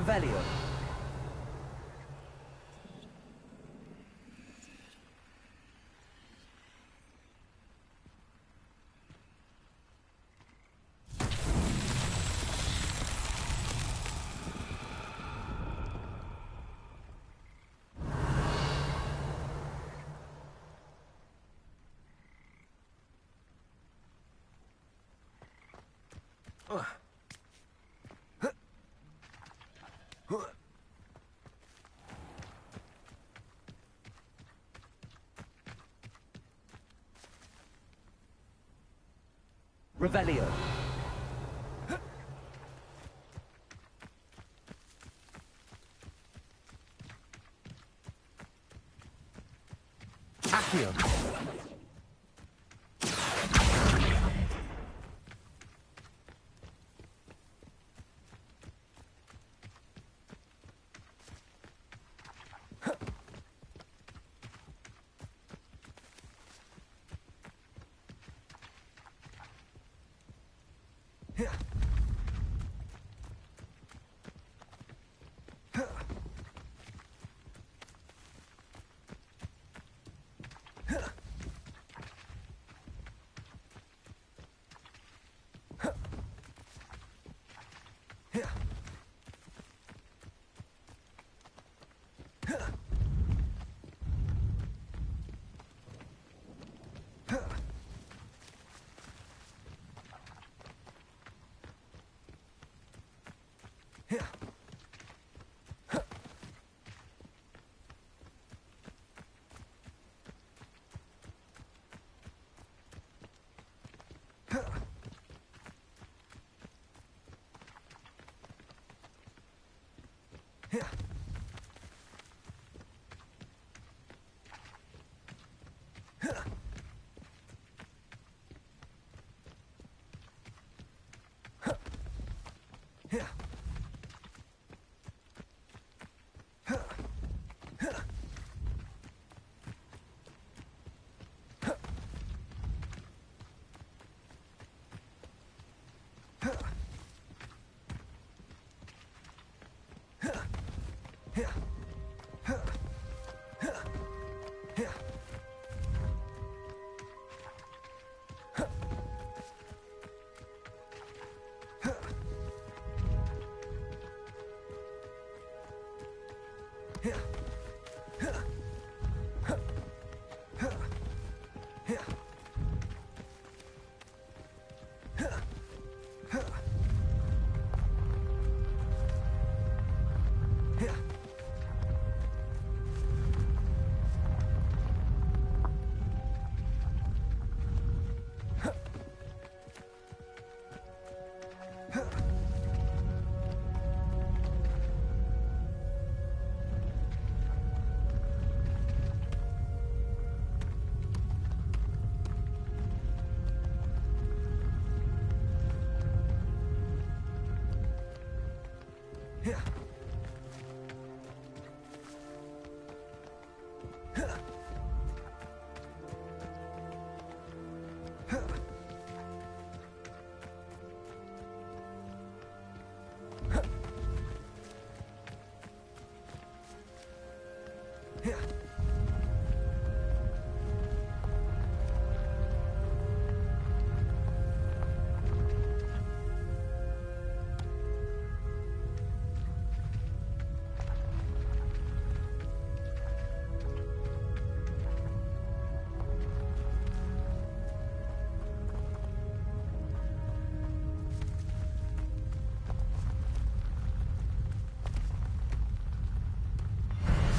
Revelio. Revelio. Accio.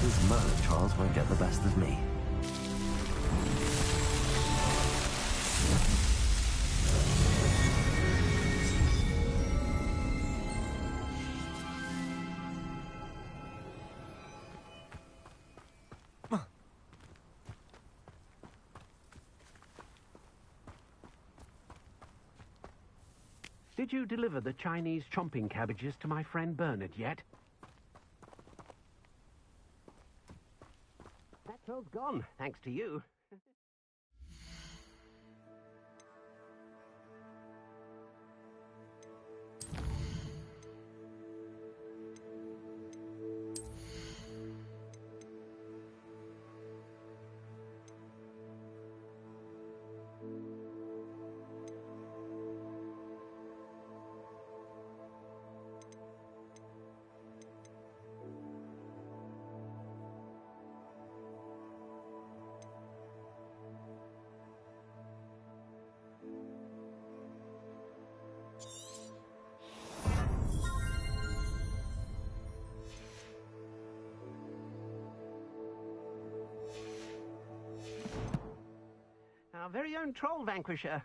These murder trials won't get the best of me. Did you deliver the Chinese chomping cabbages to my friend Bernard yet? That troll's gone, thanks to you. our very own troll vanquisher.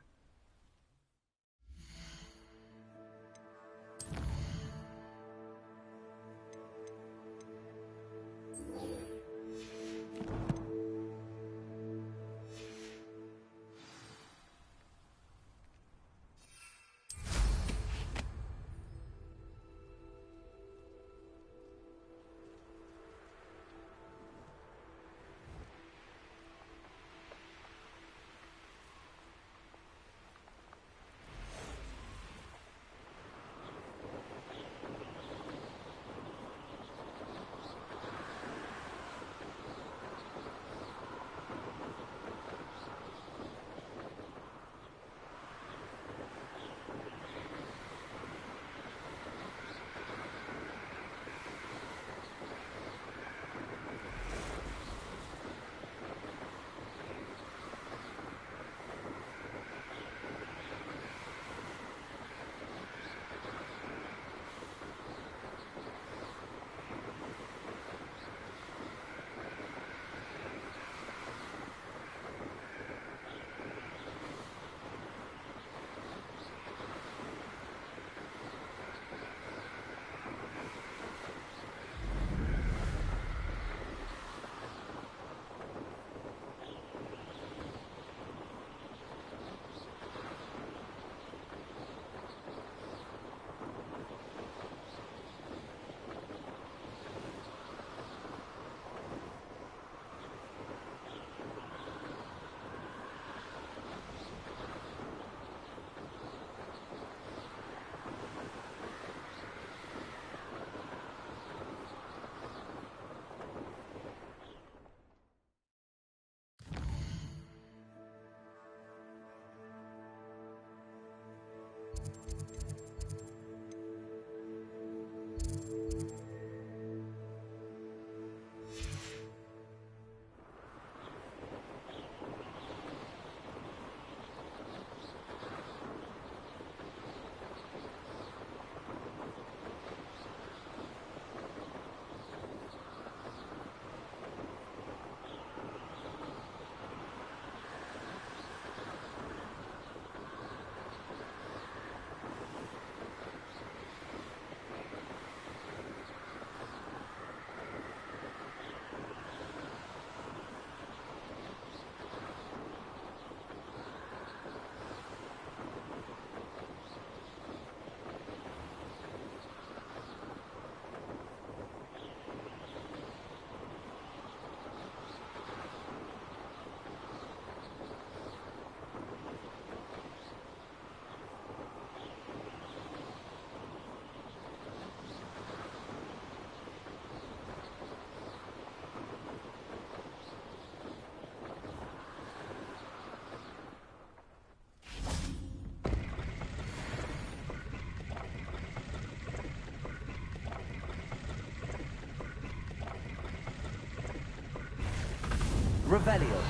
Revelio.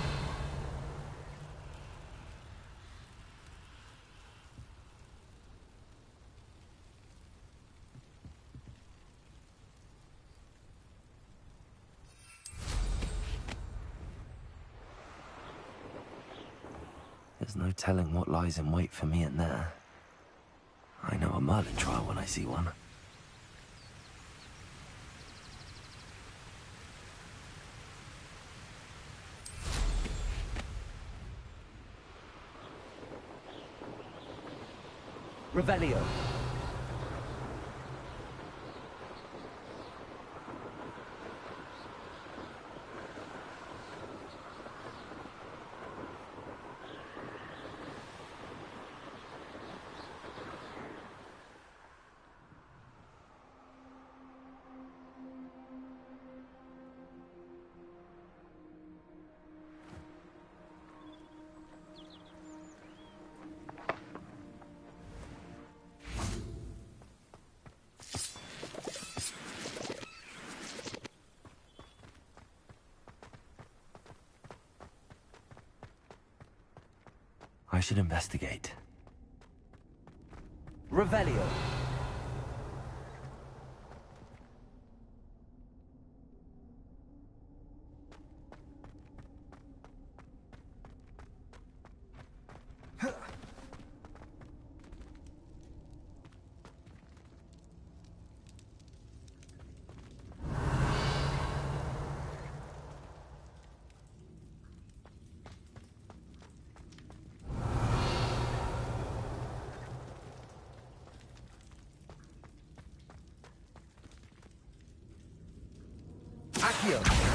There's no telling what lies in wait for me in there. I know a Merlin trial when I see one. Revelio. I should investigate. Revelio. Pinocchio.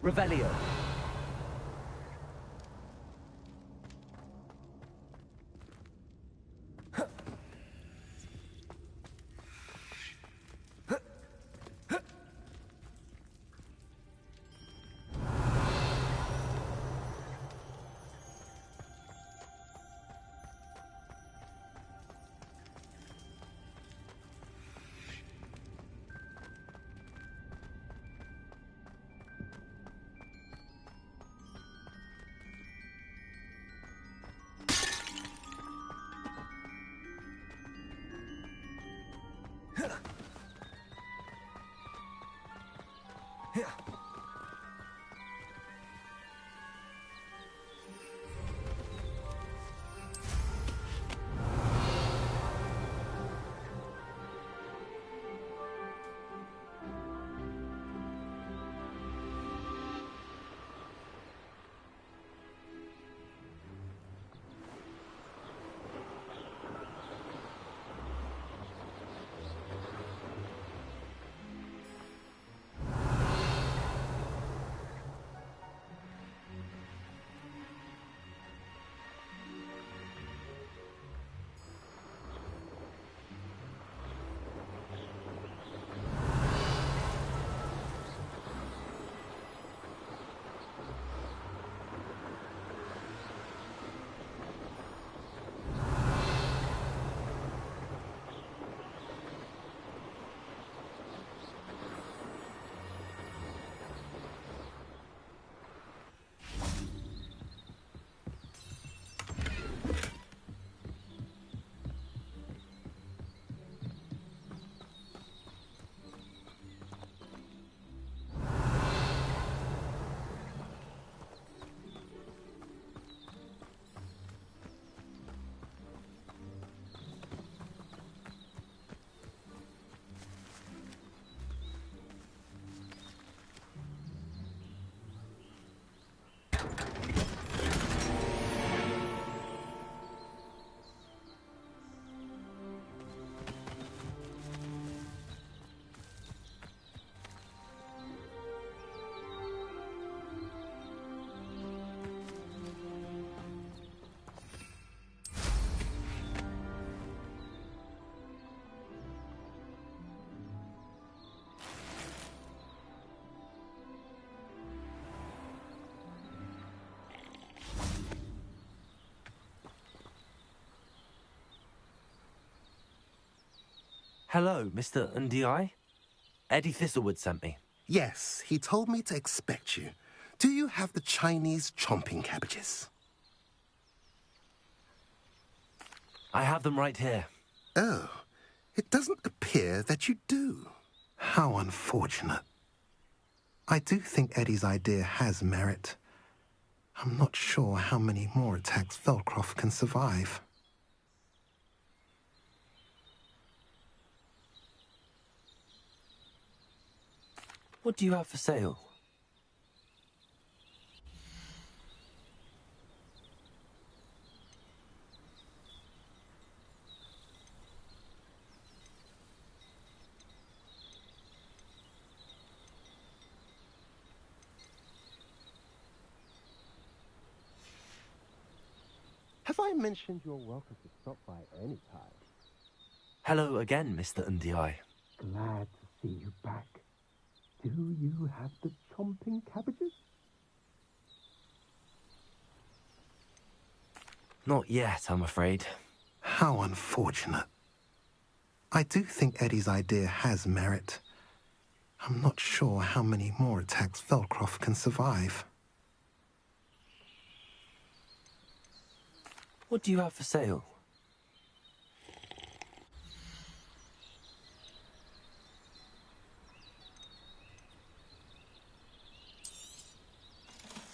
Revelio. Hello, Mr. Ndi? Eddie Thistlewood sent me. Yes, he told me to expect you. Do you have the Chinese chomping cabbages? I have them right here. Oh, it doesn't appear that you do. How unfortunate. I do think Eddie's idea has merit. I'm not sure how many more attacks Velcroft can survive. What do you have for sale? Have I mentioned you're welcome to stop by any time? Hello again, Mr. Ndi. Glad to see you back. Do you have the chomping cabbages? Not yet, I'm afraid. How unfortunate. I do think Eddie's idea has merit. I'm not sure how many more attacks Velcroft can survive. What do you have for sale?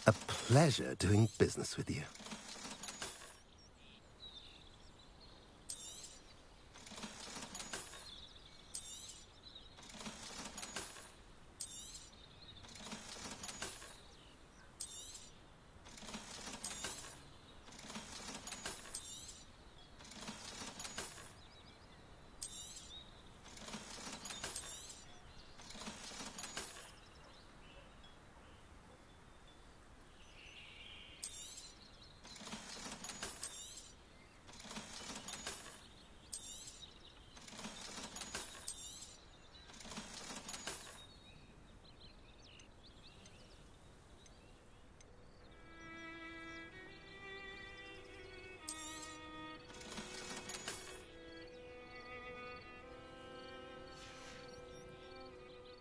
A pleasure doing business with you.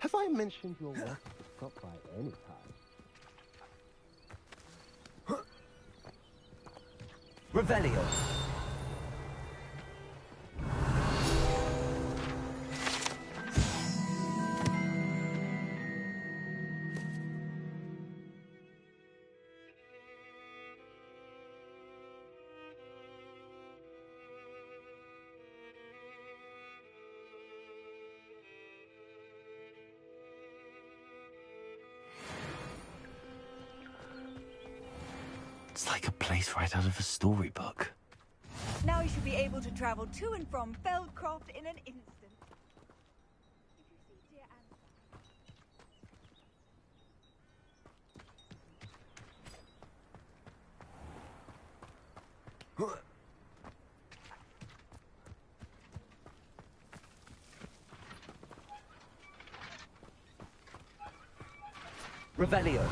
Have I mentioned your work? Stop by any time. Revelio. It's like a place right out of a storybook. Now you should be able to travel to and from Feldcroft in an instant. If you see dear Revelio.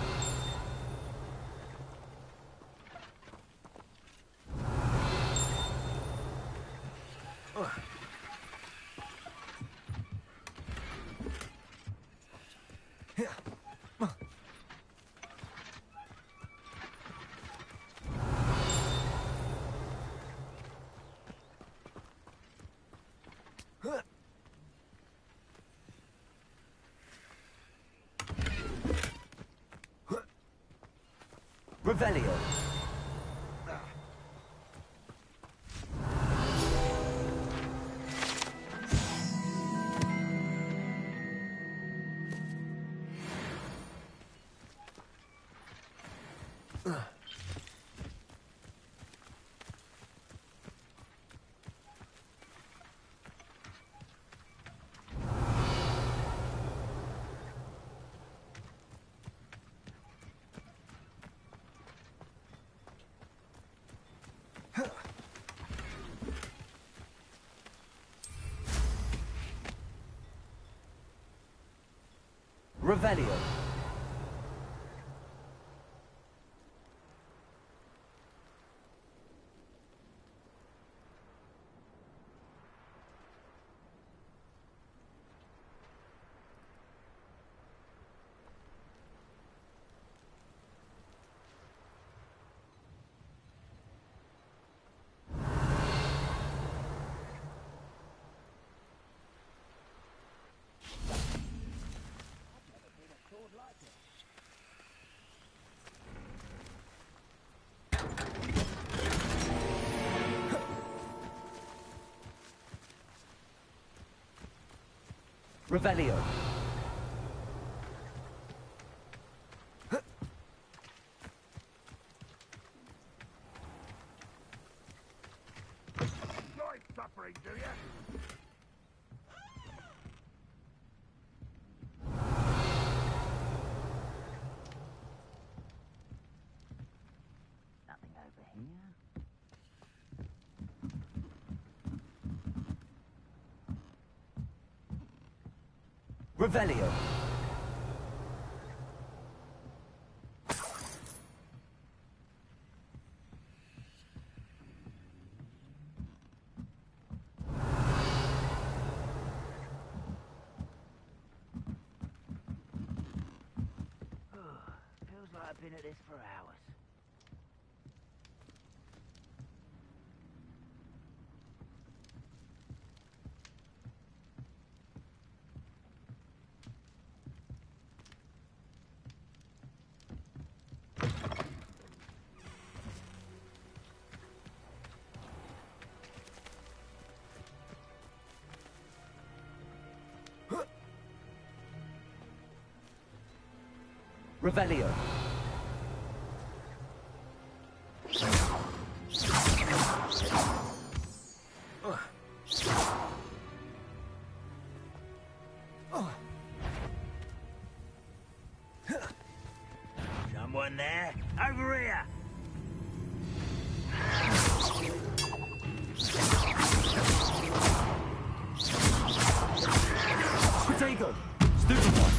Revelio. Revelio. Revelio. Like suffering, do you? Nothing over here. Revelio. been at this for hours. Revelio. Someone there? Over here! Potato. Stupid one.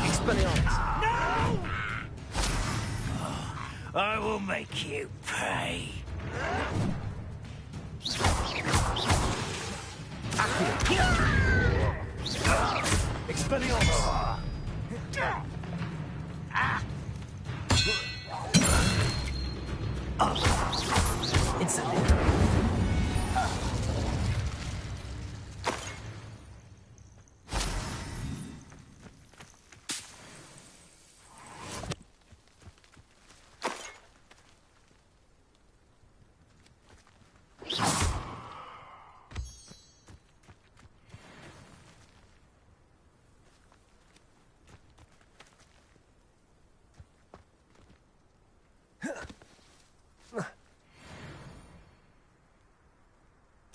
Expelliarmus. No! I will make you pay. Expelliarmus. Incendiary.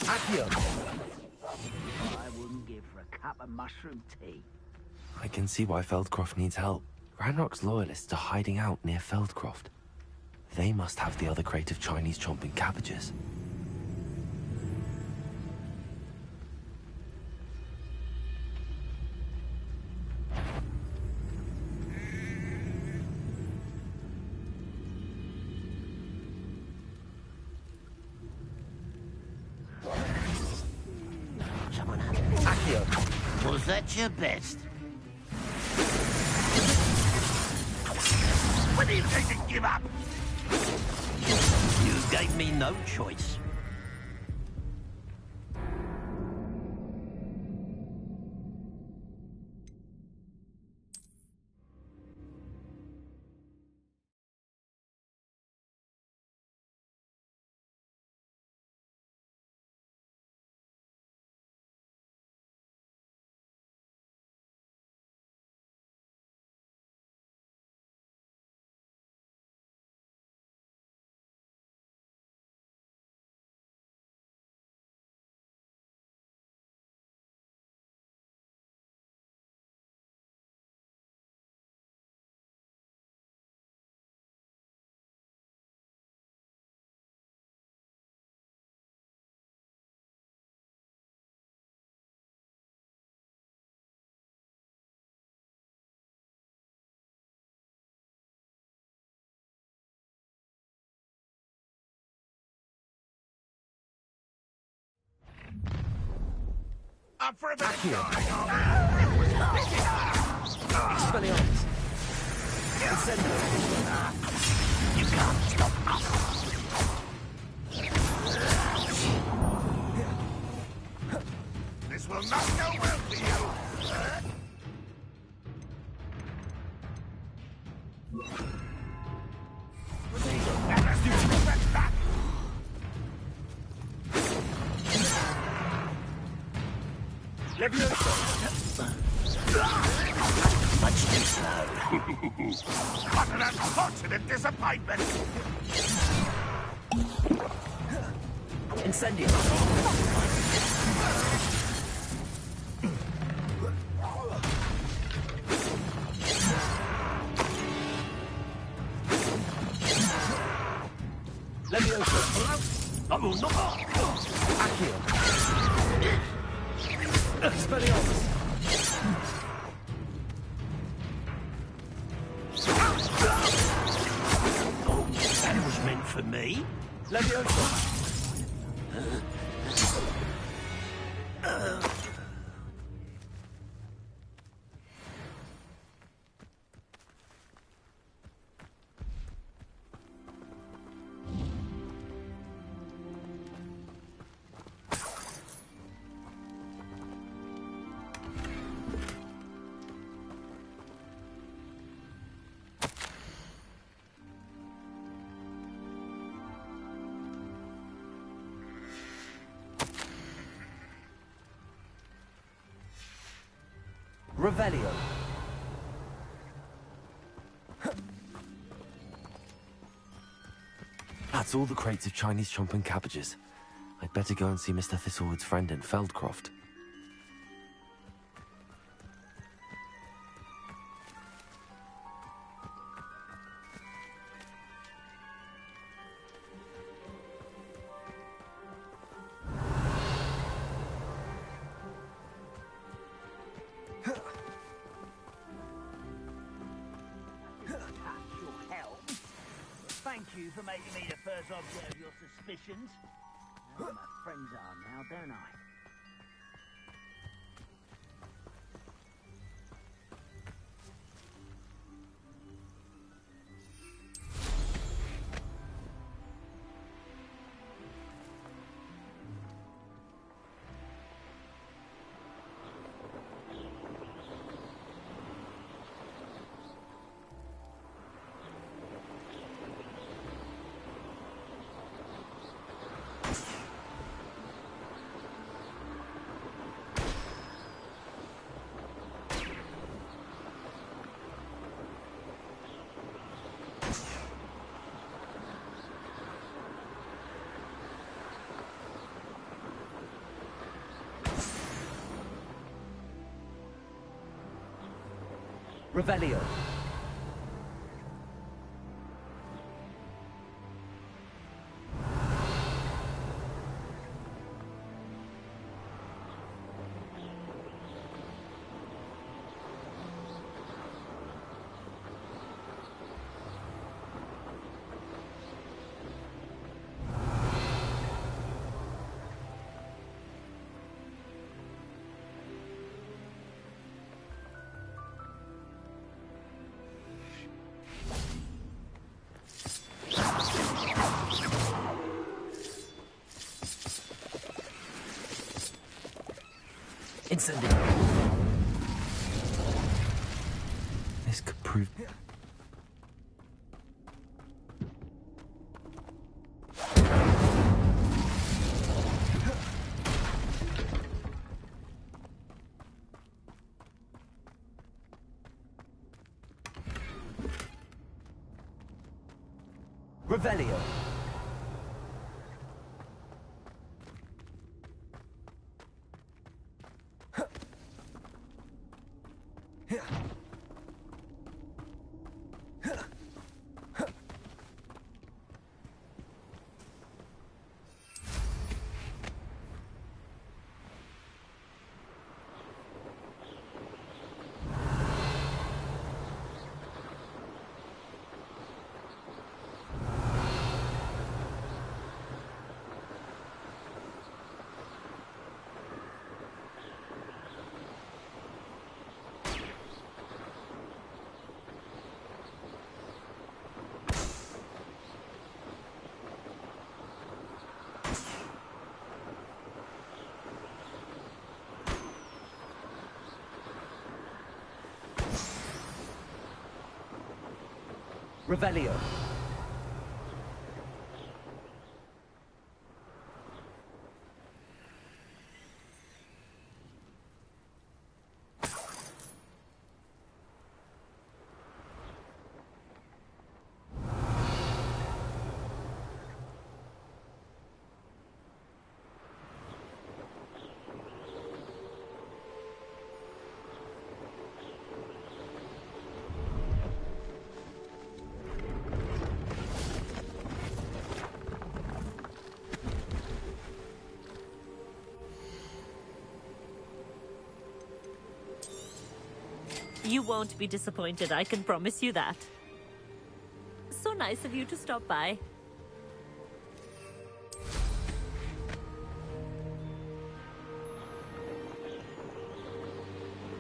Accio. I wouldn't give for a cup of mushroom tea. I can see why Feldcroft needs help. Ranrock's loyalists are hiding out near Feldcroft. They must have the other crate of Chinese chomping cabbages. Accio. Was that your best? When are you going to give up? You gave me no choice. Up for a bit Accio. of Expelliarmus. Incendiary. You can't stop us. This will not go well for you. Much too slow. What an unfortunate disappointment. Incendiary. Leviosa. I will not. Accio. Expelliarmus. Oh, that was meant for me. Leviosa. Revelio. That's all the crates of Chinese chomping cabbages. I'd better go and see Mr. Thistlewood's friend in Feldcroft. Thank you for making me the first object of your suspicions. I know where my friends are now, don't I? Revelio. Incendio. This could prove... Revelio. Revelio. You won't be disappointed, I can promise you that. So nice of you to stop by.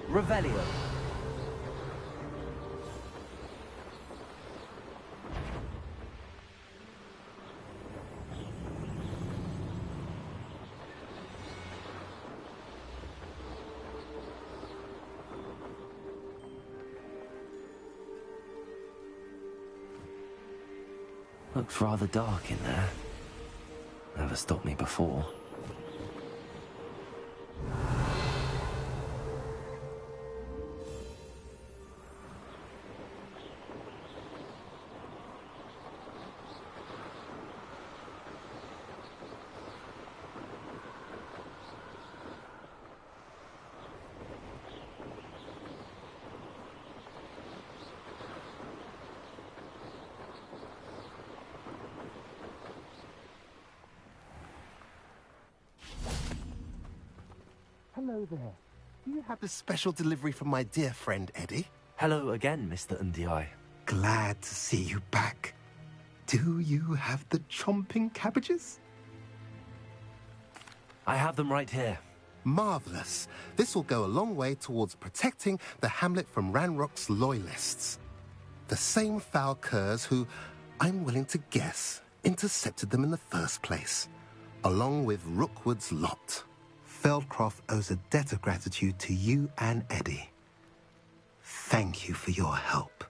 Revelio. Looks rather dark in there. Never stopped me before. Hello there. Do you have the special delivery from my dear friend Eddie? Hello again, Mr. Ndi. Glad to see you back. Do you have the chomping cabbages? I have them right here. Marvelous. This will go a long way towards protecting the hamlet from Ranrock's loyalists. The same foul curs who, I'm willing to guess, intercepted them in the first place, along with Rookwood's lot. Feldcroft owes a debt of gratitude to you and Eddie. Thank you for your help.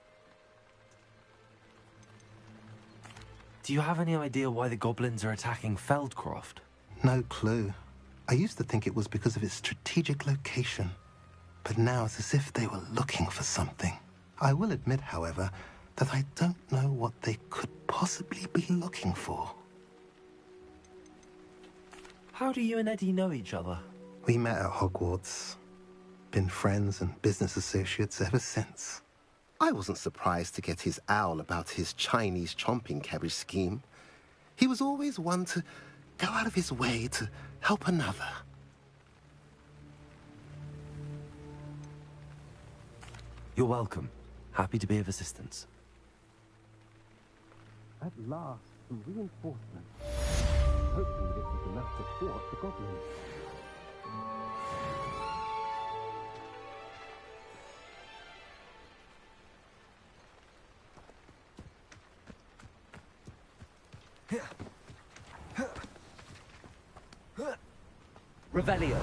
Do you have any idea why the goblins are attacking Feldcroft? No clue. I used to think it was because of its strategic location, but now it's as if they were looking for something. I will admit, however, that I don't know what they could possibly be looking for. How do you and Eddie know each other? We met at Hogwarts. Been friends and business associates ever since. I wasn't surprised to get his owl about his Chinese chomping cabbage scheme. He was always one to go out of his way to help another. You're welcome. Happy to be of assistance. At last, some reinforcements. Hopefully this is enough to thwart the goblins. Revelio.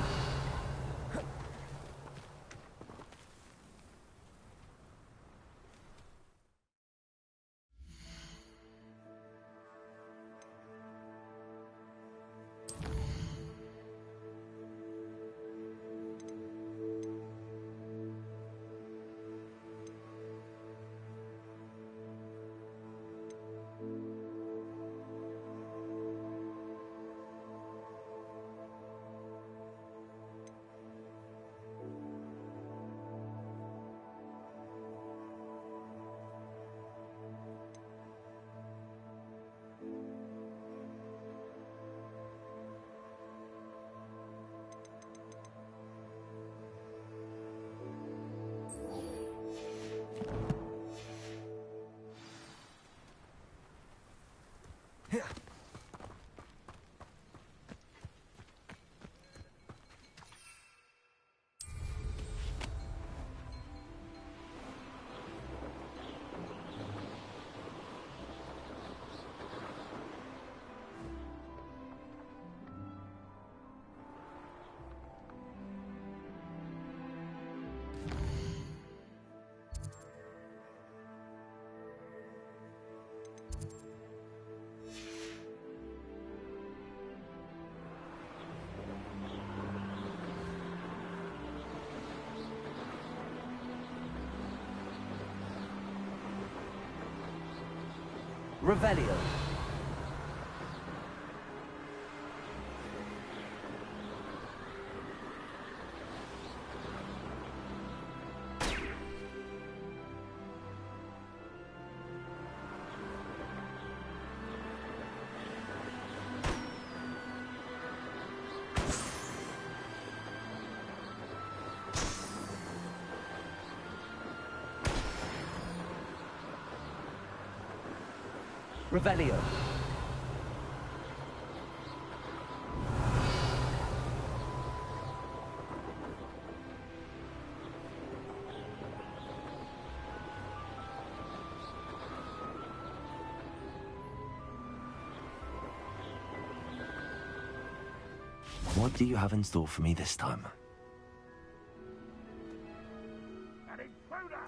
Revelio. Revelio. What do you have in store for me this time? An intruder!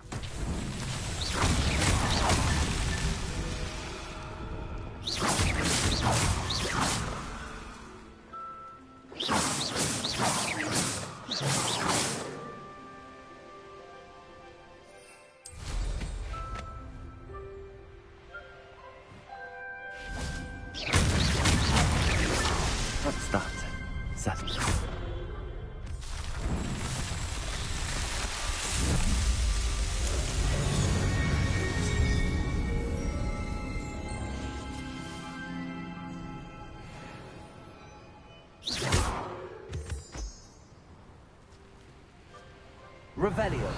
What's that? Settled. Revelio.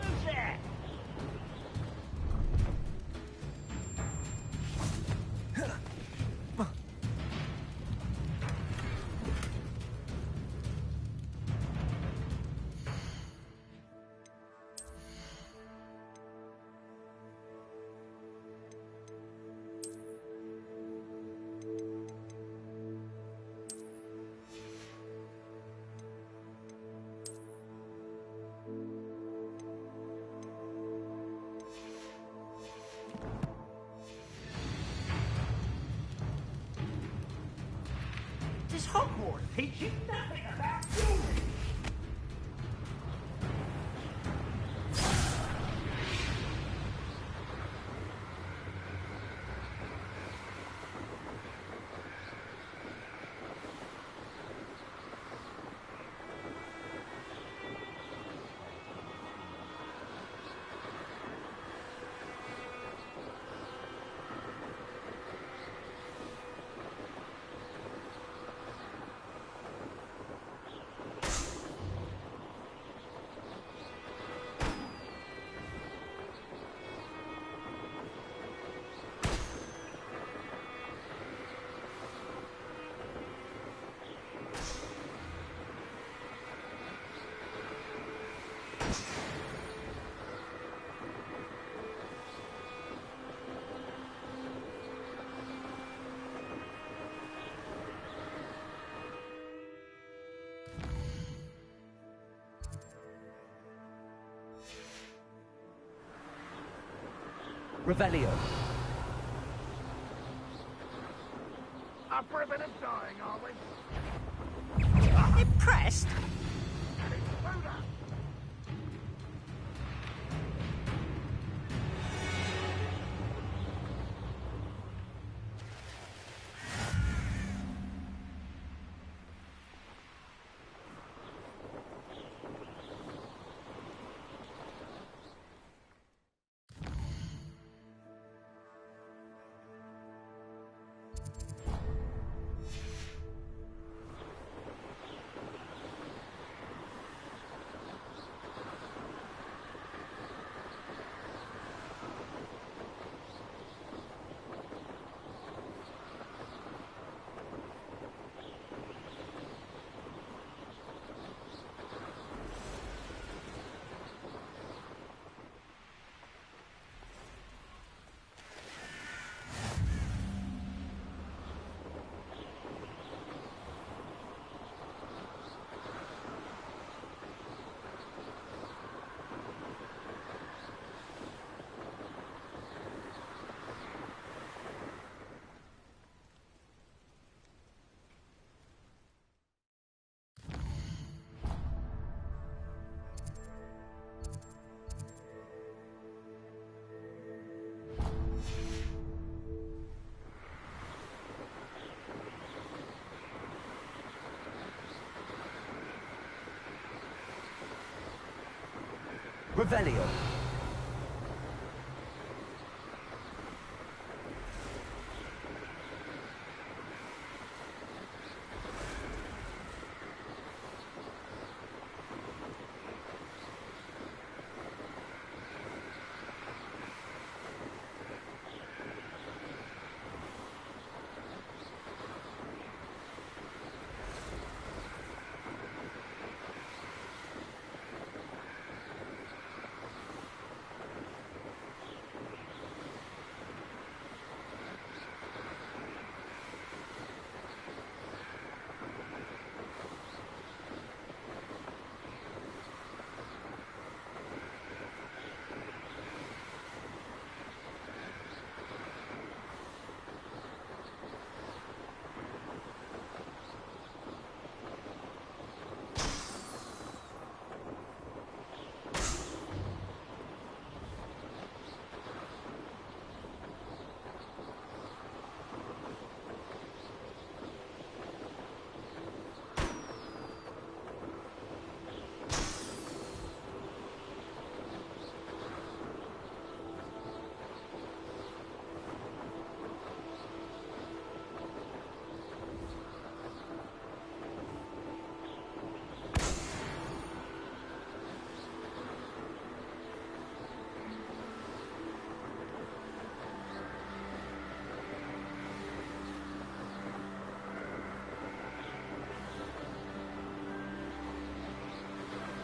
Who's there? Does Hogwarts teach you nothing about dueling? Revelio. Up for a bit of dying, are we? Impressed? Load up. Revelio.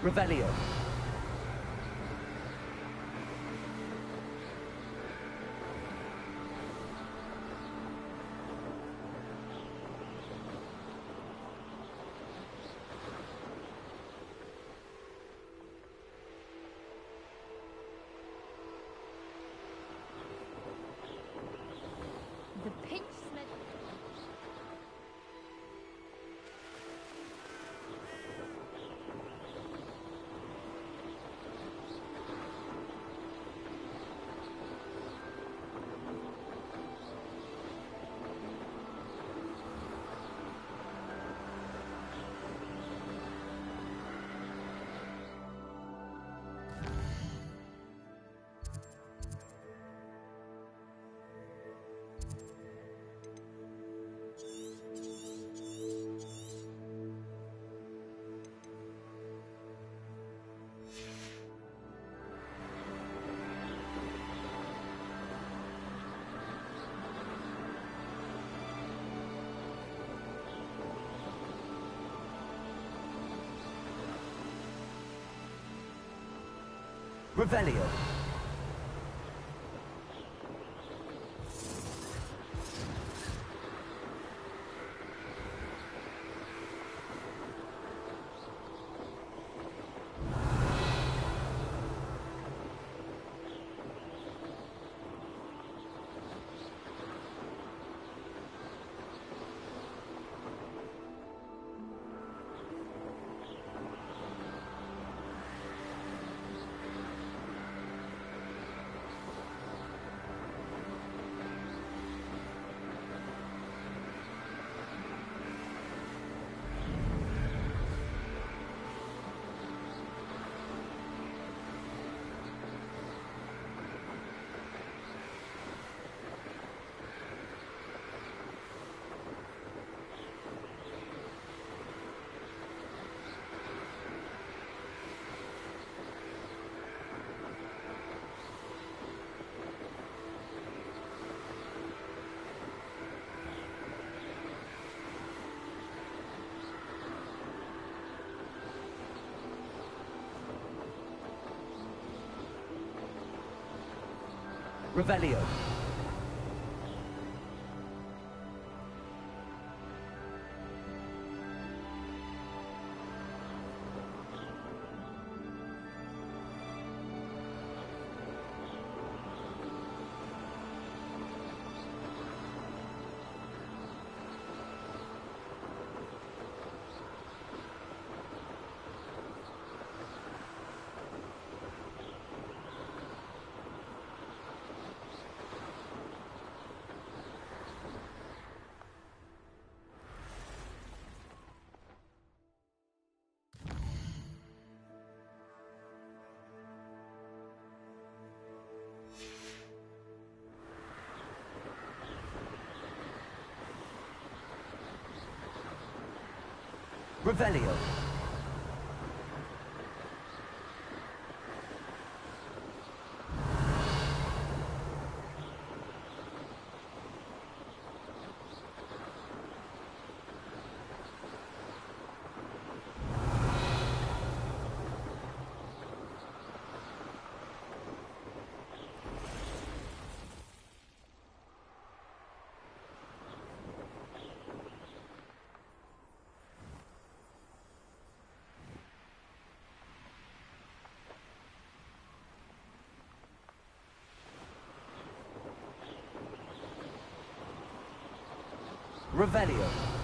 Revelio. The pinch smell. Revelio. Revelio. Revelio. Revelio.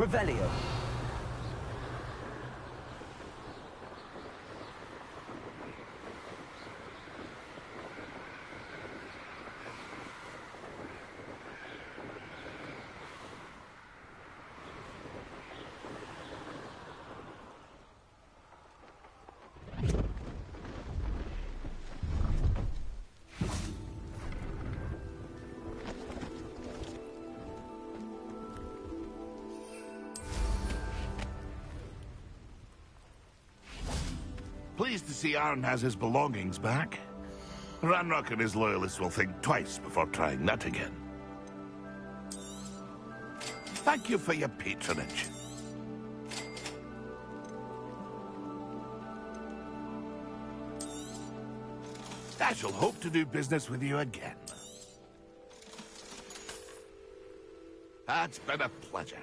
Revelio. Pleased to see Arn has his belongings back. Ranrock and his loyalists will think twice before trying that again. Thank you for your patronage. I shall hope to do business with you again. It's been a pleasure.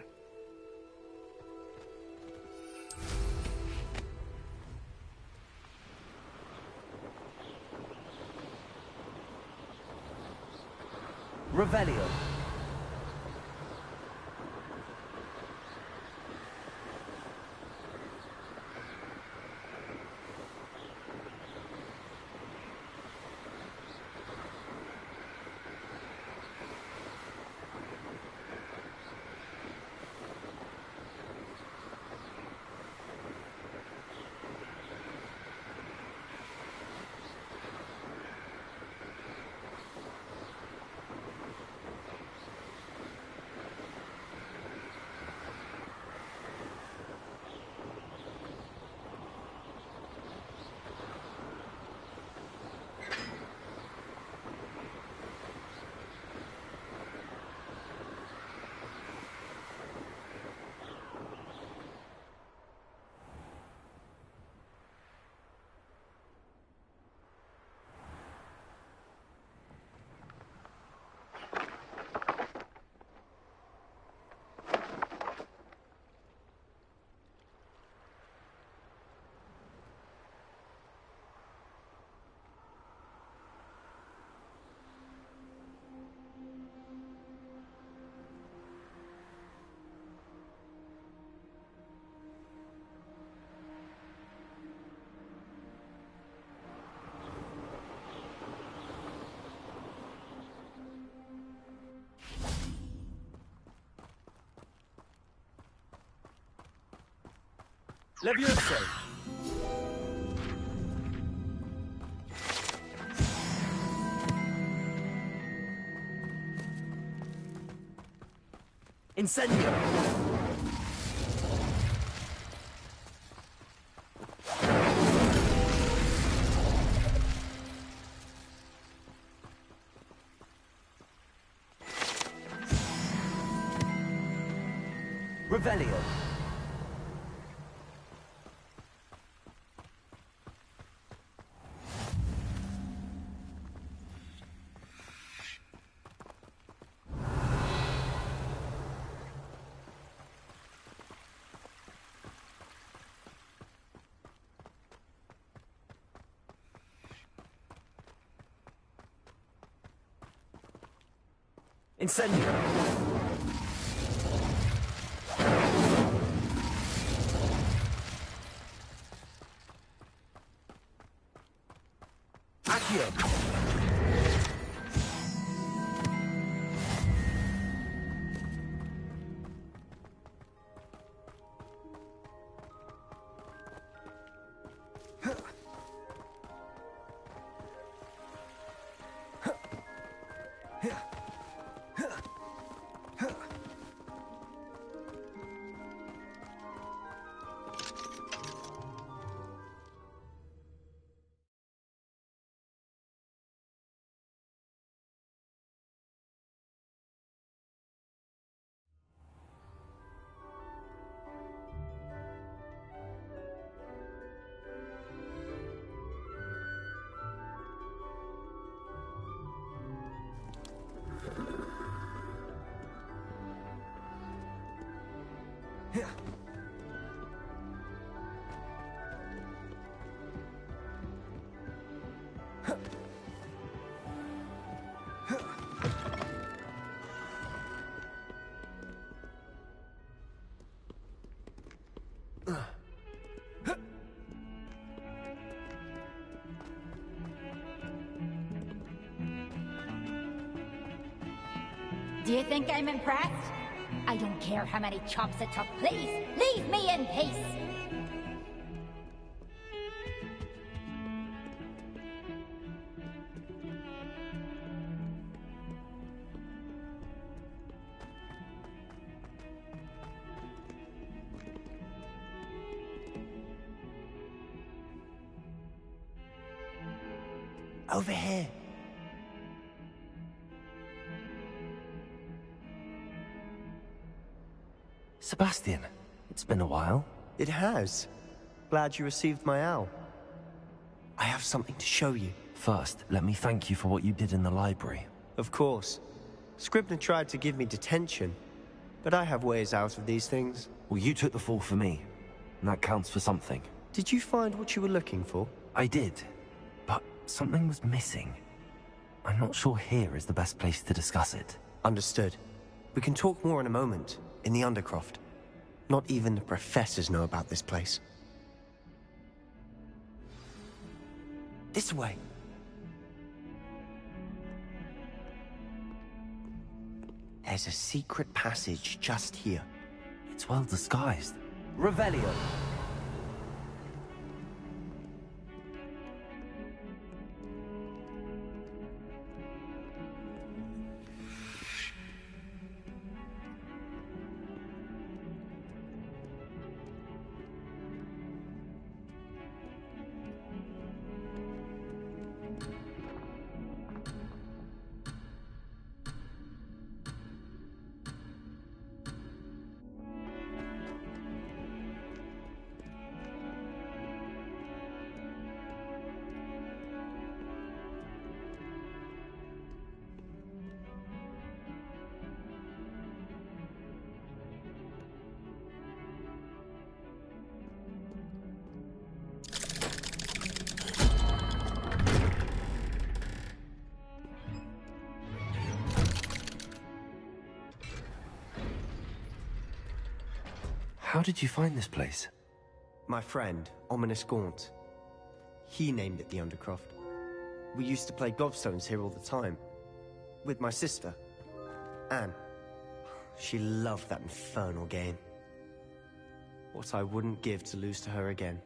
Revelio. Levioso. Incendio. Revelio. Incendio. Accio. Do you think I'm impressed? I don't care how many chops it took. Please, leave me in peace! Over here. Sebastian, it's been a while. It has. Glad you received my owl. I have something to show you. First, let me thank you for what you did in the library. Of course. Scribner tried to give me detention, but I have ways out of these things. Well, you took the fall for me, and that counts for something. Did you find what you were looking for? I did, but something was missing. I'm not sure here is the best place to discuss it. Understood. We can talk more in a moment, in the Undercroft. Not even the professors know about this place. This way. There's a secret passage just here. It's well disguised. Revelio. How did you find this place? My friend, Ominous Gaunt. He named it the Undercroft. We used to play gobstones here all the time. With my sister, Anne. She loved that infernal game. What I wouldn't give to lose to her again.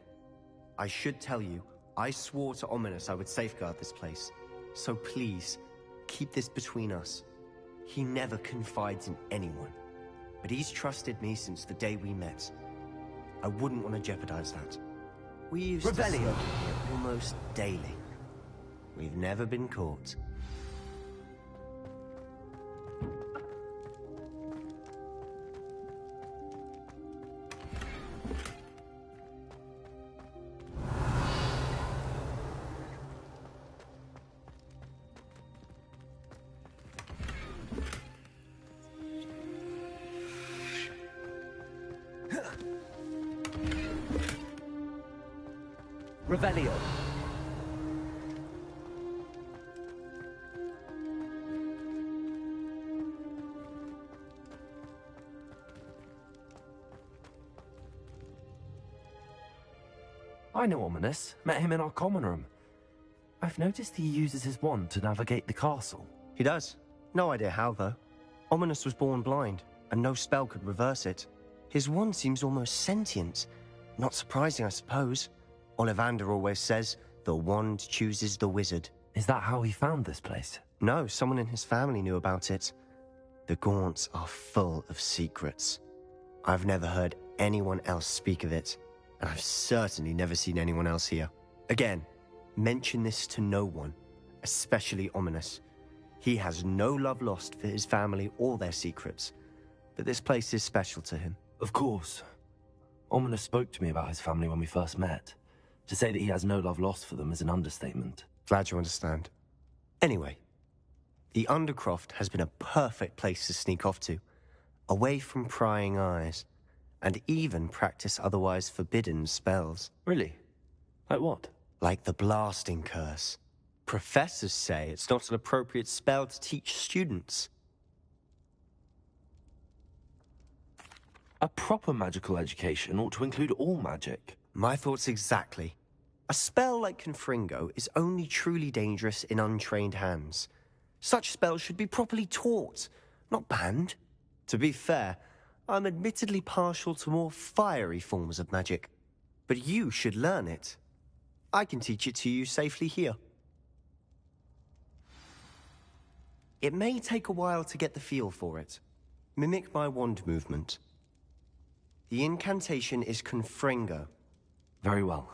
I should tell you, I swore to Ominous I would safeguard this place. So please, keep this between us. He never confides in anyone. But he's trusted me since the day we met. I wouldn't want to jeopardize that. We used to see him almost daily. We've never been caught. Revelio. I know Ominous. Met him in our common room. I've noticed he uses his wand to navigate the castle. He does. No idea how, though. Ominous was born blind, and no spell could reverse it. His wand seems almost sentient. Not surprising, I suppose. Ollivander always says, the wand chooses the wizard. Is that how he found this place? No, someone in his family knew about it. The Gaunts are full of secrets. I've never heard anyone else speak of it, and I've certainly never seen anyone else here. Again, mention this to no one, especially Ominous. He has no love lost for his family or their secrets, but this place is special to him. Of course. Ominous spoke to me about his family when we first met. To say that he has no love lost for them is an understatement. Glad you understand. Anyway, the Undercroft has been a perfect place to sneak off to, away from prying eyes, and even practice otherwise forbidden spells. Really? Like what? Like the blasting curse. Professors say it's not an appropriate spell to teach students. A proper magical education ought to include all magic. My thoughts exactly. A spell like Confringo is only truly dangerous in untrained hands. Such spells should be properly taught, not banned. To be fair, I'm admittedly partial to more fiery forms of magic. But you should learn it. I can teach it to you safely here. It may take a while to get the feel for it. Mimic my wand movement. The incantation is Confringo. Very well.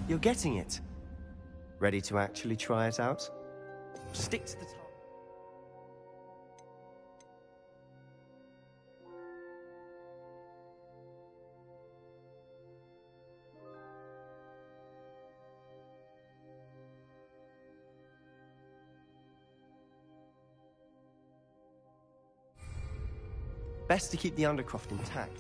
You're getting it. Ready to actually try it out? Stick to the top. Best to keep the Undercroft intact.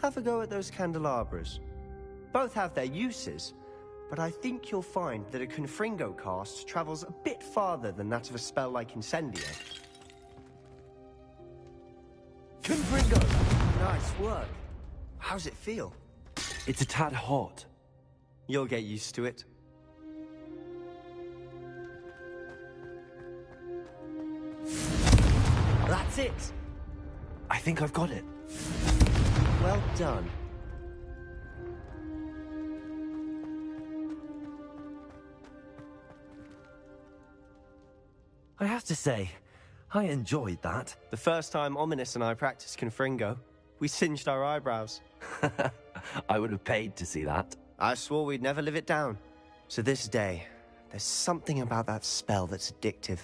Have a go at those candelabras. Both have their uses, but I think you'll find that a Confringo cast travels a bit farther than that of a spell like Incendio. Confringo! Nice work. How's it feel? It's a tad hot. You'll get used to it. That's it! I think I've got it. Well done. I have to say, I enjoyed that. The first time Ominous and I practiced Confringo, we singed our eyebrows. I would have paid to see that. I swore we'd never live it down. To this day, there's something about that spell that's addictive.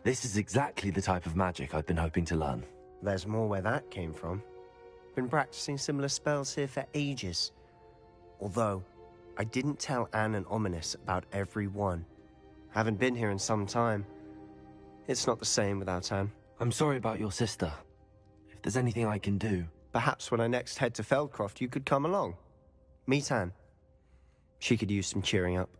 This is exactly the type of magic I've been hoping to learn. There's more where that came from. Been practicing similar spells here for ages. Although, I didn't tell Anne and Ominous about every one. Haven't been here in some time. It's not the same without Anne. I'm sorry about your sister. If there's anything I can do... Perhaps when I next head to Feldcroft, you could come along. Meet Anne. She could use some cheering up.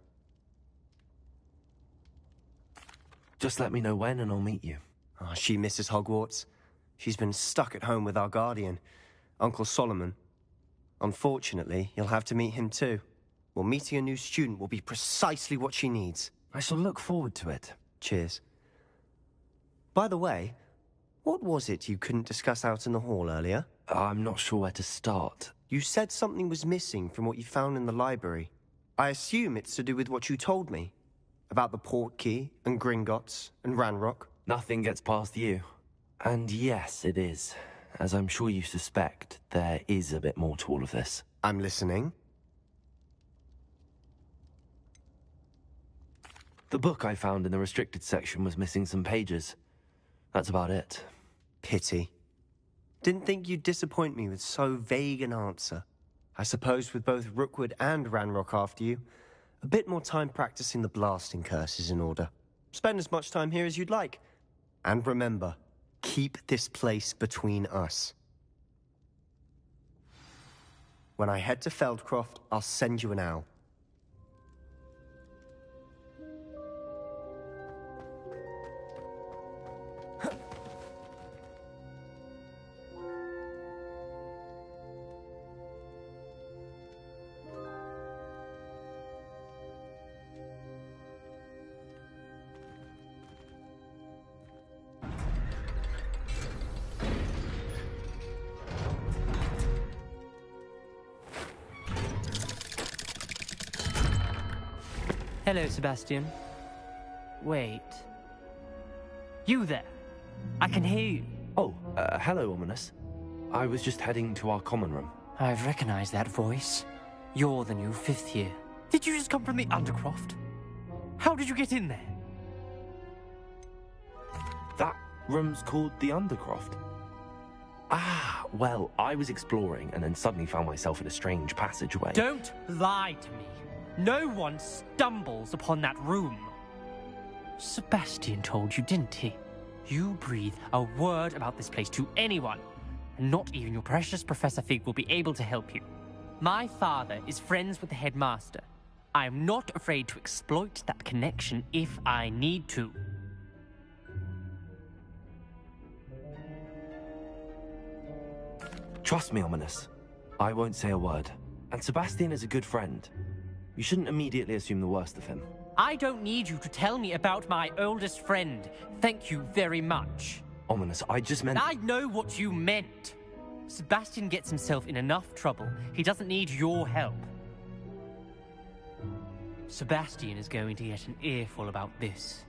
Just let me know when and I'll meet you. Oh, she misses Hogwarts. She's been stuck at home with our guardian, Uncle Solomon. Unfortunately, you'll have to meet him too. Well, meeting a new student will be precisely what she needs. I shall look forward to it. Cheers. By the way, what was it you couldn't discuss out in the hall earlier? I'm not sure where to start. You said something was missing from what you found in the library. I assume it's to do with what you told me. About the Portkey, and Gringotts, and Ranrock. Nothing gets past you. And yes, it is. As I'm sure you suspect, there is a bit more to all of this. I'm listening. The book I found in the restricted section was missing some pages. That's about it. Pity. Didn't think you'd disappoint me with so vague an answer. I suppose with both Rookwood and Ranrock after you, a bit more time practicing the blasting curse is in order. Spend as much time here as you'd like. And remember, keep this place between us. When I head to Feldcroft, I'll send you an owl. Hello, Sebastian. Wait. You there? I can hear you. Oh, hello, Ominous. I was just heading to our common room. I've recognized that voice. You're the new fifth year. Did you just come from the Undercroft? How did you get in there? That room's called the Undercroft. Ah, Well, I was exploring and then suddenly found myself in a strange passageway. Don't lie to me. No one stumbles upon that room. Sebastian told you, didn't he? You breathe a word about this place to anyone, and not even your precious Professor Fig will be able to help you. My father is friends with the headmaster. I am not afraid to exploit that connection if I need to. Trust me, Ominous. I won't say a word. And Sebastian is a good friend. You shouldn't immediately assume the worst of him. I don't need you to tell me about my oldest friend. Thank you very much. Ominous, I just meant... I know what you meant. Sebastian gets himself in enough trouble. He doesn't need your help. Sebastian is going to get an earful about this.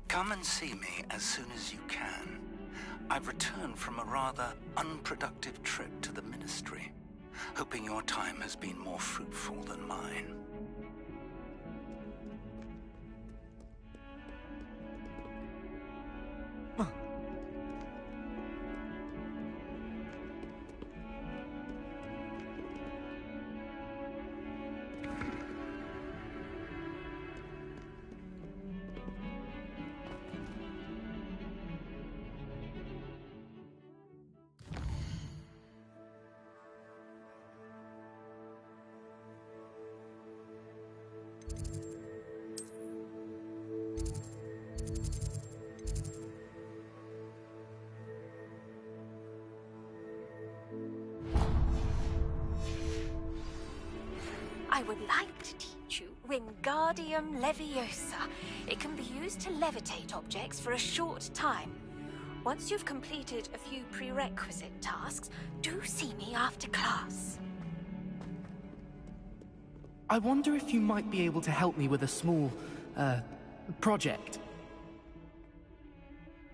Come and see me as soon as you can. I've returned from a rather unproductive trip to the Ministry, hoping your time has been more fruitful than mine. I would like to teach you Wingardium Leviosa. It can be used to levitate objects for a short time. Once you've completed a few prerequisite tasks, do see me after class. I wonder if you might be able to help me with a small, project.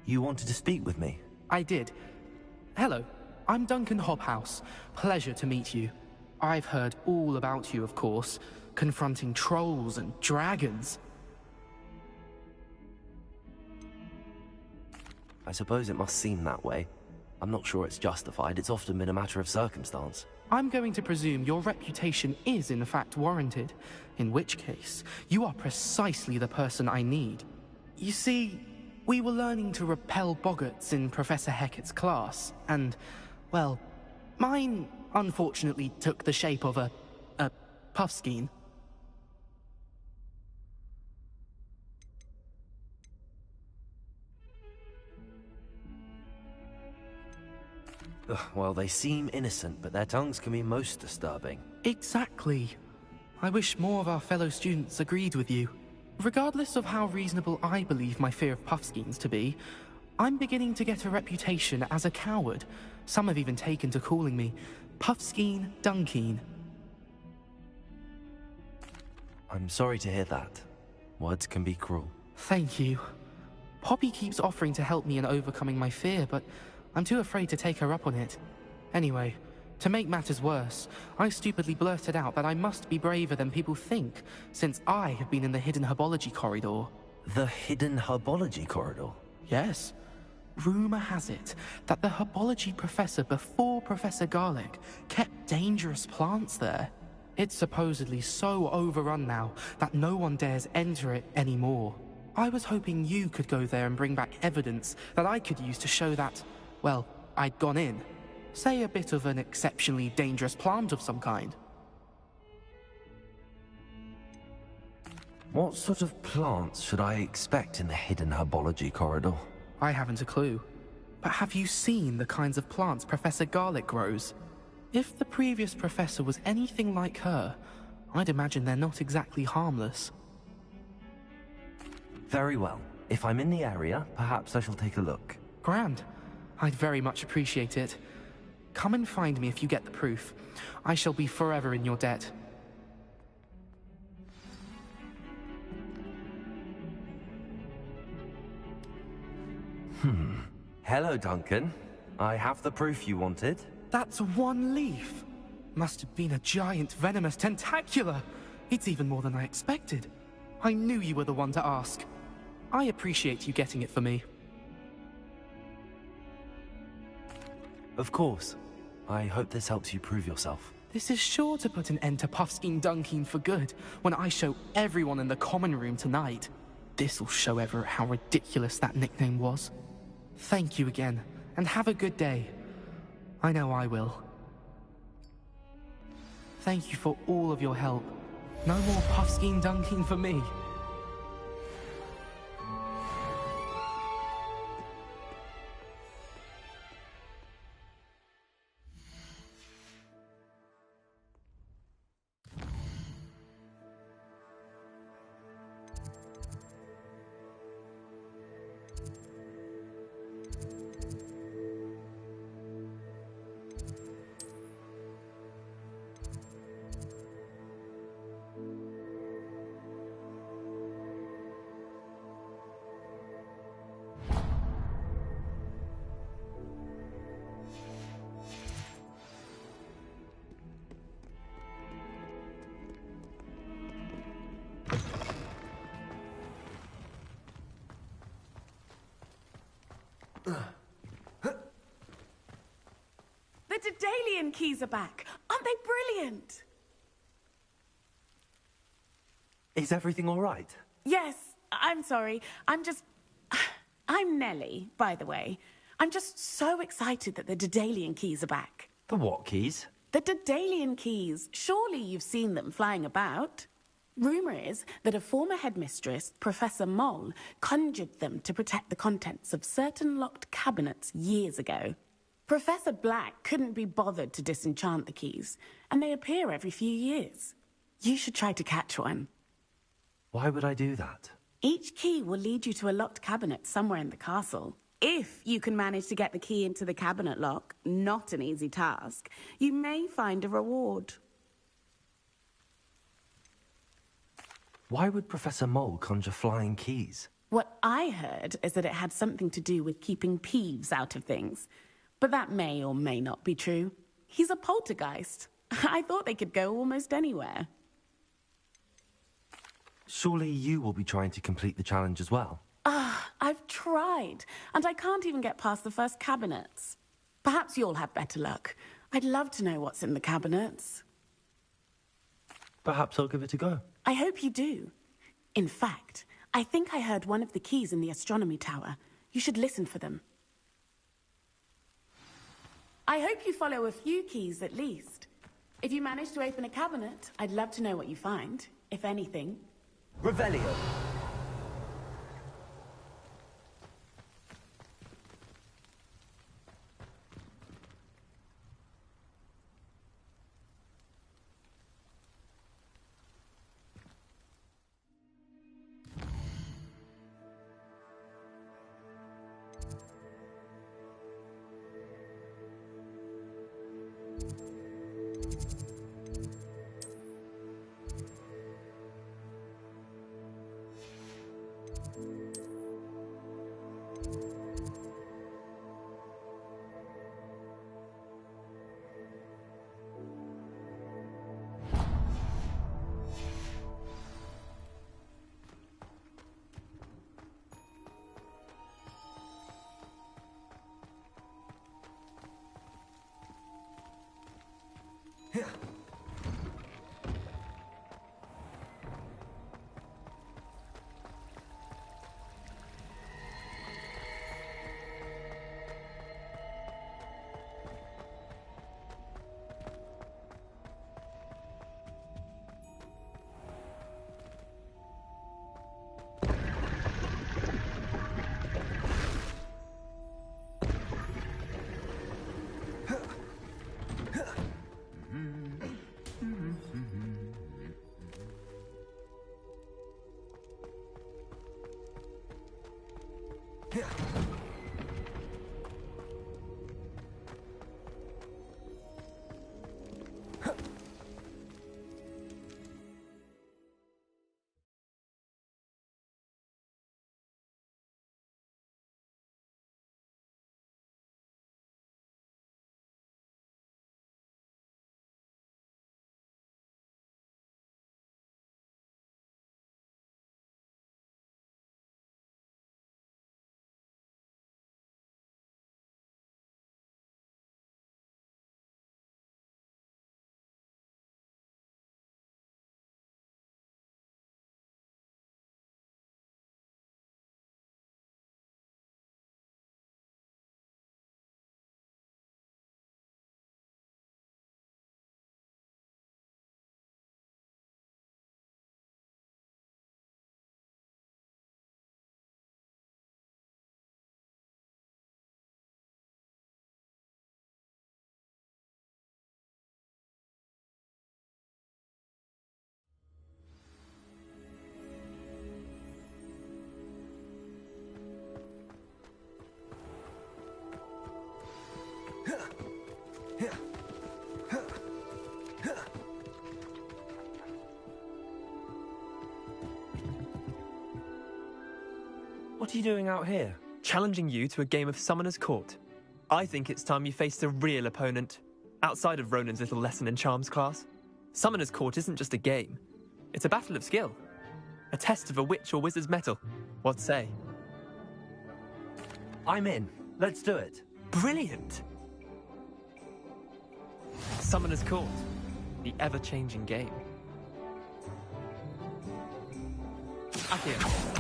You wanted to speak with me? I did. Hello, I'm Duncan Hobhouse. Pleasure to meet you. I've heard all about you, of course, confronting trolls and dragons. I suppose it must seem that way. I'm not sure it's justified. It's often been a matter of circumstance. I'm going to presume your reputation is in fact warranted, in which case, you are precisely the person I need. You see, we were learning to repel boggarts in Professor Hecat's class, and, well, mine unfortunately took the shape of a puffskein. Well, they seem innocent, but their tongues can be most disturbing. Exactly. I wish more of our fellow students agreed with you. Regardless of how reasonable I believe my fear of puffskeins to be, I'm beginning to get a reputation as a coward. Some have even taken to calling me Puffskeen Dunkeen. I'm sorry to hear that. Words can be cruel. Thank you. Poppy keeps offering to help me in overcoming my fear, but I'm too afraid to take her up on it. Anyway, to make matters worse, I stupidly blurted out that I must be braver than people think, since I have been in the hidden herbology corridor. The hidden herbology corridor? Yes. Rumor has it that the herbology professor before Professor Garlic kept dangerous plants there. It's supposedly so overrun now that no one dares enter it anymore. I was hoping you could go there and bring back evidence that I could use to show that, well, I'd gone in. Say a bit of an exceptionally dangerous plant of some kind. What sort of plants should I expect in the hidden herbology corridor? I haven't a clue. But have you seen the kinds of plants Professor Garlic grows? If the previous professor was anything like her, I'd imagine they're not exactly harmless. Very well. If I'm in the area, perhaps I shall take a look. Grand. I'd very much appreciate it. Come and find me if you get the proof. I shall be forever in your debt. Hello, Duncan. I have the proof you wanted. That's one leaf. Must have been a giant venomous tentacula. It's even more than I expected. I knew you were the one to ask. I appreciate you getting it for me. Of course. I hope this helps you prove yourself. This is sure to put an end to Puffskein Dunkeen for good when I show everyone in the common room tonight. This'll show Everett how ridiculous that nickname was. Thank you again, and have a good day. I know I will. Thank you for all of your help. No more Puffskein Dunkeen for me. The Daedalian keys are back. Aren't they brilliant? Is everything all right? Yes, I'm sorry. I'm Nellie, by the way. I'm just so excited that the Daedalian keys are back. The what keys? The Daedalian keys. Surely you've seen them flying about. Rumour is that a former headmistress, Professor Moll, conjured them to protect the contents of certain locked cabinets years ago. Professor Black couldn't be bothered to disenchant the keys, and they appear every few years. You should try to catch one. Why would I do that? Each key will lead you to a locked cabinet somewhere in the castle. If you can manage to get the key into the cabinet lock, not an easy task, you may find a reward. Why would Professor Mole conjure flying keys? What I heard is that it had something to do with keeping Peeves out of things. But that may or may not be true. He's a poltergeist. I thought they could go almost anywhere. Surely you will be trying to complete the challenge as well? I've tried, and I can't even get past the first cabinets. Perhaps you'll have better luck. I'd love to know what's in the cabinets. Perhaps I'll give it a go. I hope you do. In fact, I think I heard one of the keys in the astronomy tower. You should listen for them. I hope you follow a few keys at least. If you manage to open a cabinet, I'd love to know what you find, if anything. Revelio. What are you doing out here? Challenging you to a game of Summoner's Court. I think it's time you faced a real opponent, outside of Ronan's little lesson in charms class. Summoner's Court isn't just a game. It's a battle of skill. A test of a witch or wizard's mettle. What say? I'm in. Let's do it. Brilliant! Summoner's Court. The ever-changing game. Accio.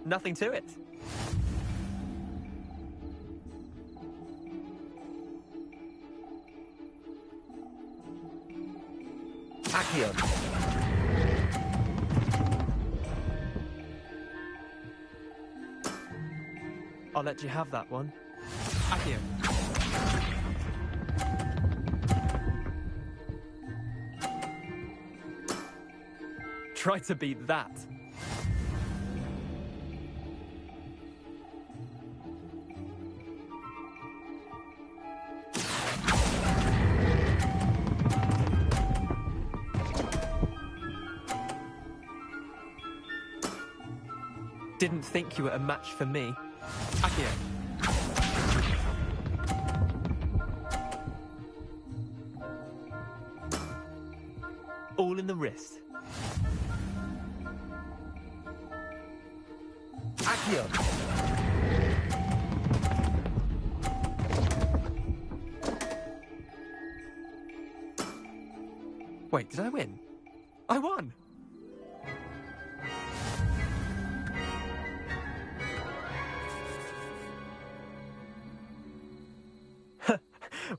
Nothing to it. Accio. I'll let you have that one. Accio. Try to beat that. Didn't think you were a match for me. Accio. All in the wrist. Accio. Wait, did I win? I won!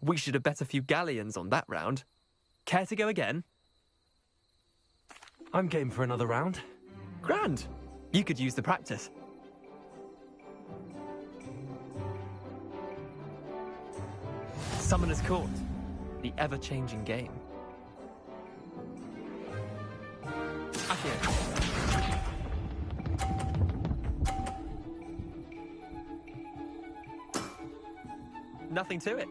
We should have bet a few galleons on that round. Care to go again? I'm game for another round. Grand. You could use the practice. Summoner's Court. The ever-changing game. Accio. Nothing to it.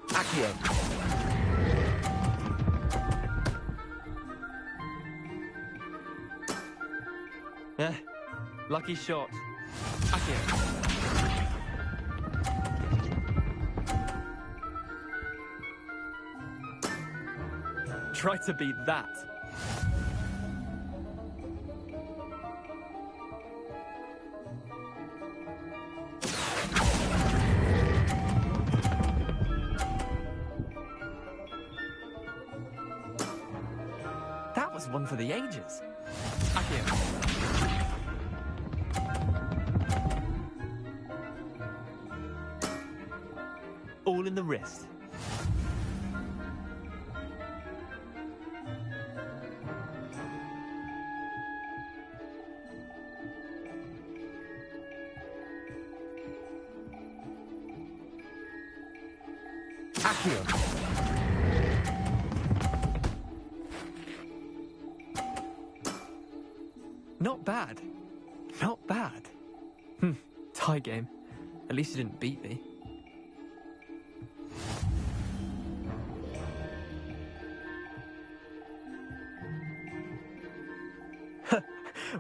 Accio. Lucky shot. Accio. Try to beat that. That was one for the ages. Accio. All in the wrist. Accio. Not bad. Not bad. Tie game. At least you didn't beat me.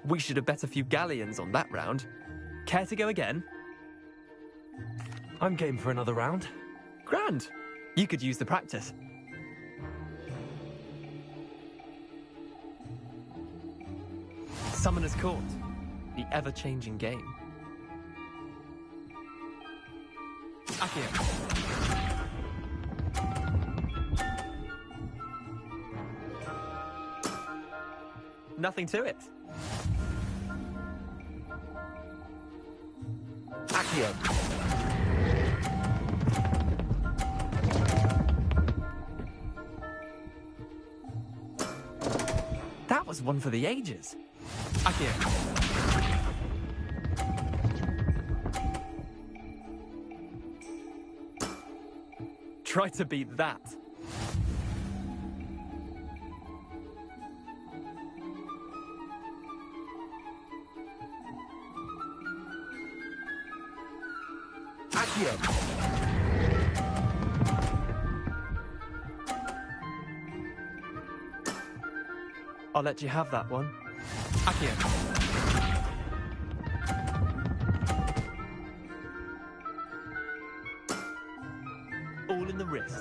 We should have bet a few galleons on that round. Care to go again? I'm game for another round. Grand. You could use the practice. Summoner's Court. The ever-changing game. Accio. Nothing to it. Accio. That was one for the ages. Accio. Try to beat that. Accio. I'll let you have that one. Accio. All in the wrist.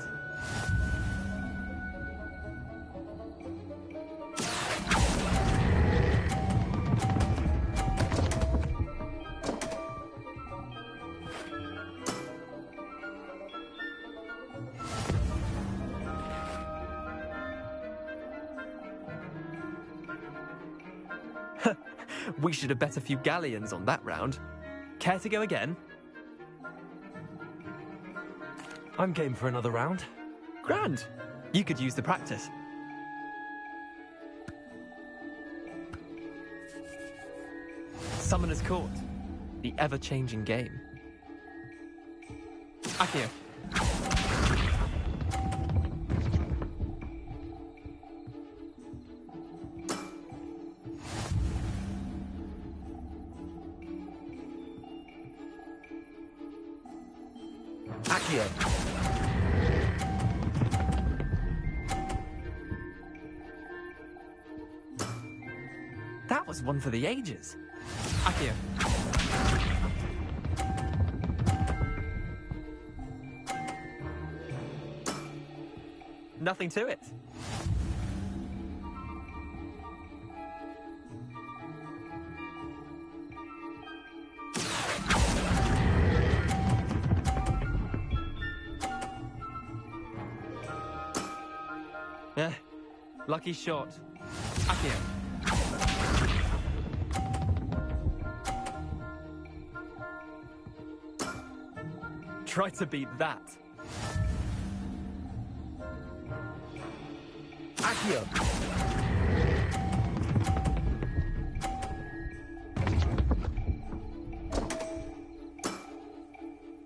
We should have bet a few galleons on that round. Care to go again? I'm game for another round. Grand. You could use the practice. Summoner's Court. The ever-changing game. Accio. Accio. That was one for the ages. Accio. Nothing to it. Lucky shot. Accio. Try to beat that. Accio.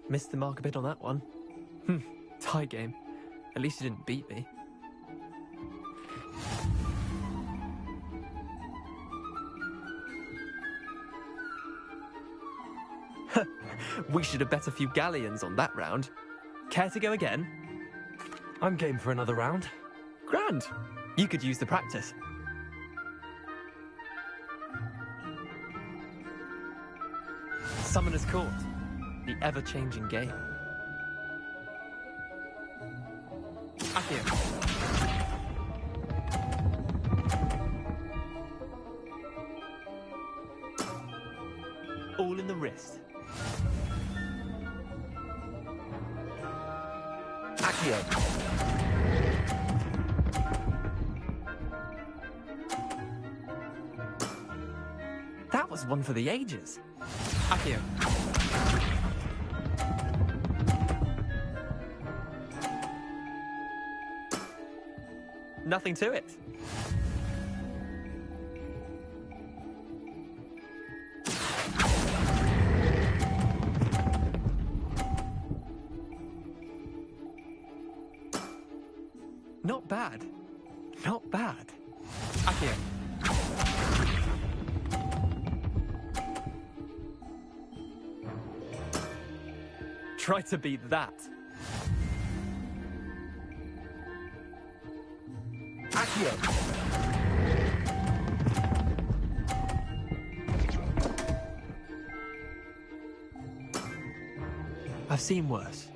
Missed the mark a bit on that one. Tie game. At least you didn't beat me. We should have bet a few galleons on that round. Care to go again? I'm game for another round. Grand. You could use the practice. Summoner's Court. The ever-changing game. Accio. All in the wrist. Accio. That was one for the ages. Accio. Nothing to it. Not bad. Not bad. Accio. Try to beat that. Accio. I've seen worse.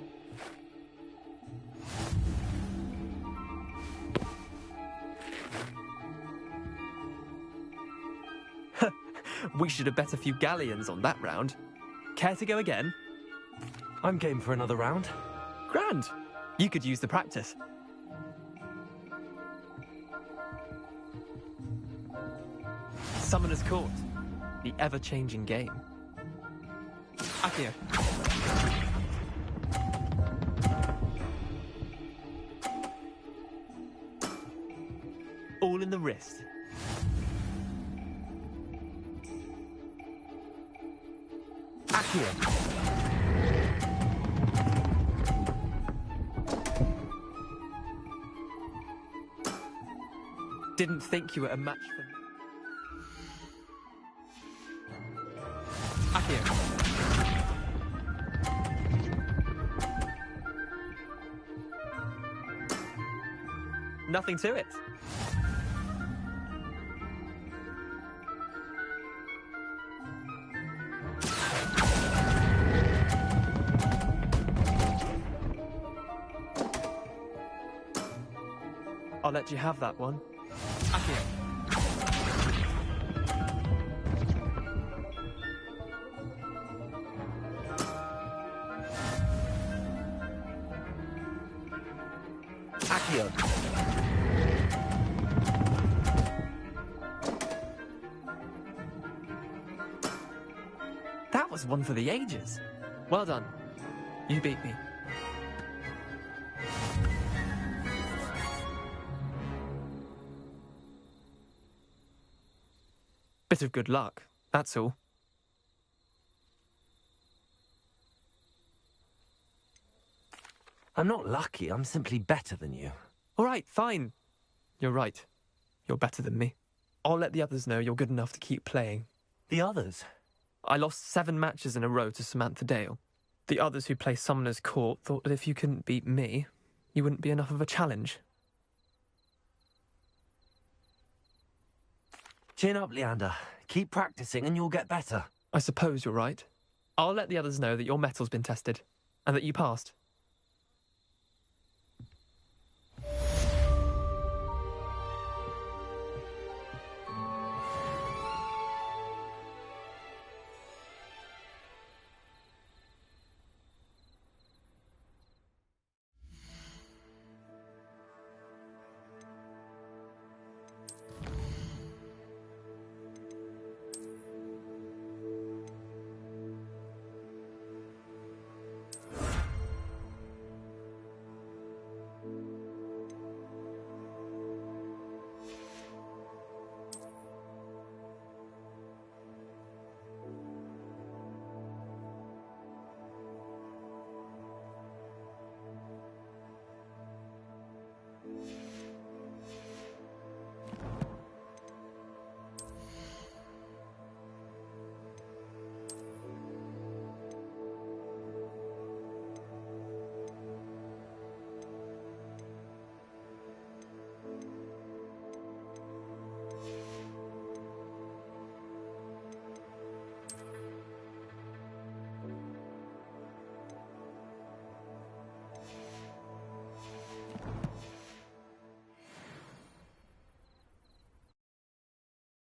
We should have bet a few galleons on that round. Care to go again? I'm game for another round. Grand. You could use the practice. Summoner's Court. The ever-changing game. Accio. All in the wrist. Accio. Didn't think you were a match for me. Accio. nothing to it. I'll let you have that one. Accio. Accio. That was one for the ages. Well done. You beat me. Bit of good luck, that's all. I'm not lucky, I'm simply better than you. All right, fine. You're right. You're better than me. I'll let the others know you're good enough to keep playing. The others? I lost 7 matches in a row to Samantha Dale. The others who play Summoner's Court thought that if you couldn't beat me, you wouldn't be enough of a challenge. Chin up, Leander. Keep practicing and you'll get better. I suppose you're right. I'll let the others know that your metal's been tested, and that you passed.